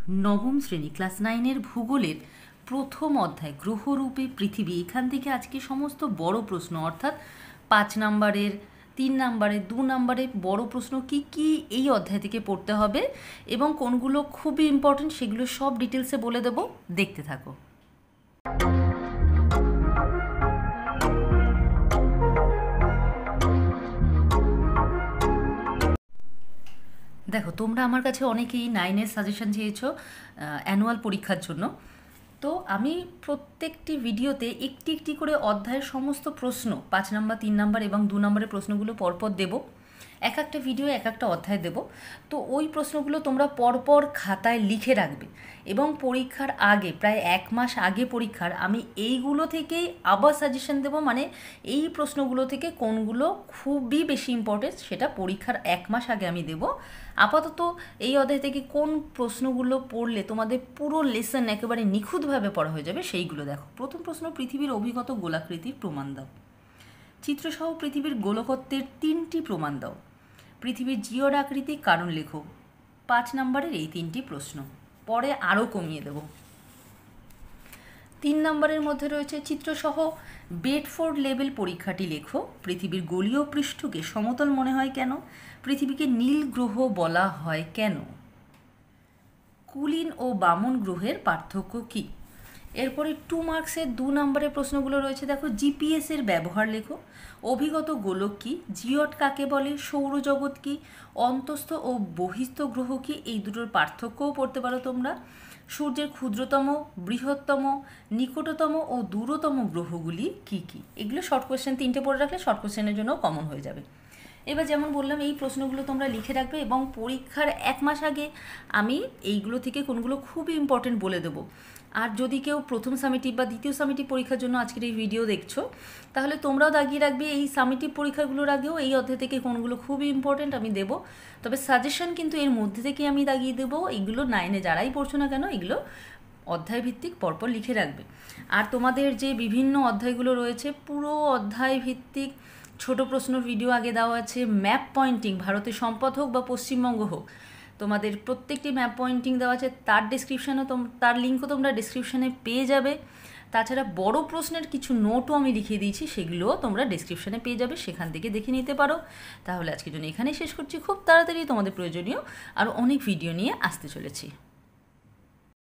নবম শ্রেণী ক্লাস 9-এর ভূগোলের প্রথম অধ্যায় গ্রহরূপে পৃথিবী। এখান থেকে আজকে সমস্ত বড় প্রশ্ন অর্থাৎ 5 নাম্বারের, 3 নাম্বারের, 2 নাম্বারের বড় প্রশ্ন কি কি এই অধ্যায় থেকে পড়তে হবে এবং কোনগুলো খুবই ইম্পর্টেন্ট সেগুলো সব ডিটেলসে বলে দেব, দেখতে থাকো। দেখো, তোমরা আমার কাছে অনেকেই 9-এর সাজেশন চেয়েছো অ্যানুয়াল পরীক্ষার জন্য। তো আমি প্রত্যেকটি ভিডিওতে একটি একটি করে অধ্যায়ের সমস্ত প্রশ্ন 5 নাম্বার, 3 নাম্বার এবং 2 নাম্বারের প্রশ্নগুলো পরপর দেব। এক একটা ভিডিও এক একটা অধ্যায় দেব। তো ওই প্রশ্নগুলো তোমরা পরপর খাতায় লিখে রাখবে এবং পরীক্ষার আগে, প্রায় 1 মাস আগে পরীক্ষার, আমি এইগুলো থেকেই আবার সাজেশন দেব। মানে এই প্রশ্নগুলো থেকে কোনগুলো খুবই বেশি ইম্পর্টেন্ট সেটা পরীক্ষার 1 মাস আগে আমি দেব। আপাতত এই অধ্যায় থেকে কোন প্রশ্নগুলো পড়লে তোমাদের পুরো লেসন একেবারে নিখুঁতভাবে পড়া হয়ে যাবে সেইগুলো দেখো। প্রথম প্রশ্ন, পৃথিবীর অভিগত গোলাকৃতির প্রমাণ দাও। চিত্রসহ পৃথিবীর গোলকত্বের 3টি প্রমাণ দাও। পৃথিবীর জিওড আকৃতির কারণ লেখো। 5 নাম্বারের এই 3টি প্রশ্ন, পরে আরও কমিয়ে দেব। 3 নাম্বারের মধ্যে রয়েছে চিত্রসহ বেডফোর্ড লেভেল পরীক্ষাটি লেখো। পৃথিবীর গোলীয় পৃষ্ঠকে সমতল মনে হয় কেন? পৃথিবীকে নীল গ্রহ বলা হয় কেন? কুলিন ও বামন গ্রহের পার্থক্য কী? এরপরে 2 মার্কসের 2 নাম্বারের প্রশ্নগুলো রয়েছে। দেখো, জিপিএসের ব্যবহার লেখো। অভিগত গোলক কী? জিওড কাকে বলে? সৌরজগৎ কী? অন্তস্থ ও বহিস্থ গ্রহ কী? এই দুটোর পার্থক্যও পড়তে পারো তোমরা। সূর্যের ক্ষুদ্রতম, বৃহত্তম, নিকটতম ও দূরতম গ্রহগুলি কী কী? এগুলো শর্ট কোয়েশ্চেন 3টে পড়ে রাখলে শর্ট কোয়েশ্চেনের জন্য কমন হয়ে যাবে। এবার যেমন বললাম, এই প্রশ্নগুলো তোমরা লিখে রাখবে এবং পরীক্ষার 1 মাস আগে আমি এইগুলো থেকে কোনগুলো খুবই ইম্পর্টেন্ট বলে দেবো। আর যদি কেউ প্রথম সামেটিভ বা দ্বিতীয় সামেটিভ পরীক্ষার জন্য আজকের এই ভিডিও দেখছো, তাহলে তোমরাও দাগিয়ে রাখবে এই সামেটিভ পরীক্ষাগুলোর আগেও এই অধ্যায় থেকে কোনগুলো খুবই ইম্পর্টেন্ট আমি দেবো। তবে সাজেশন কিন্তু এর মধ্যে থেকে আমি দাগিয়ে দেবো। এইগুলো 9-এ যারাই পড়ছো না কেন এগুলো অধ্যায় ভিত্তিক পরপর লিখে রাখবে। আর তোমাদের যে বিভিন্ন অধ্যায়গুলো রয়েছে পুরো অধ্যায় ভিত্তিক ছোট প্রশ্ন ভিডিও আগে দেওয়া আছে। ম্যাপ পয়েন্টিং, ভারতের সম্পদ হোক বা পশ্চিমবঙ্গ হোক, তোমাদের প্রত্যেকটি ম্যাপ পয়েন্টিং দেওয়া আছে, তার ডিসক্রিপশানও তার লিঙ্কও তোমরা ডিসক্রিপশানে পেয়ে যাবে। তাছাড়া বড় প্রশ্নের কিছু নোটও আমি লিখিয়ে দিয়েছি, সেগুলোও তোমরা ডিসক্রিপশানে পেয়ে যাবে, সেখান থেকে দেখে নিতে পারো। তাহলে আজকের জন্য এখানেই শেষ করছি। খুব তাড়াতাড়ি তোমাদের প্রয়োজনীয় আরও অনেক ভিডিও নিয়ে আসতে চলেছি।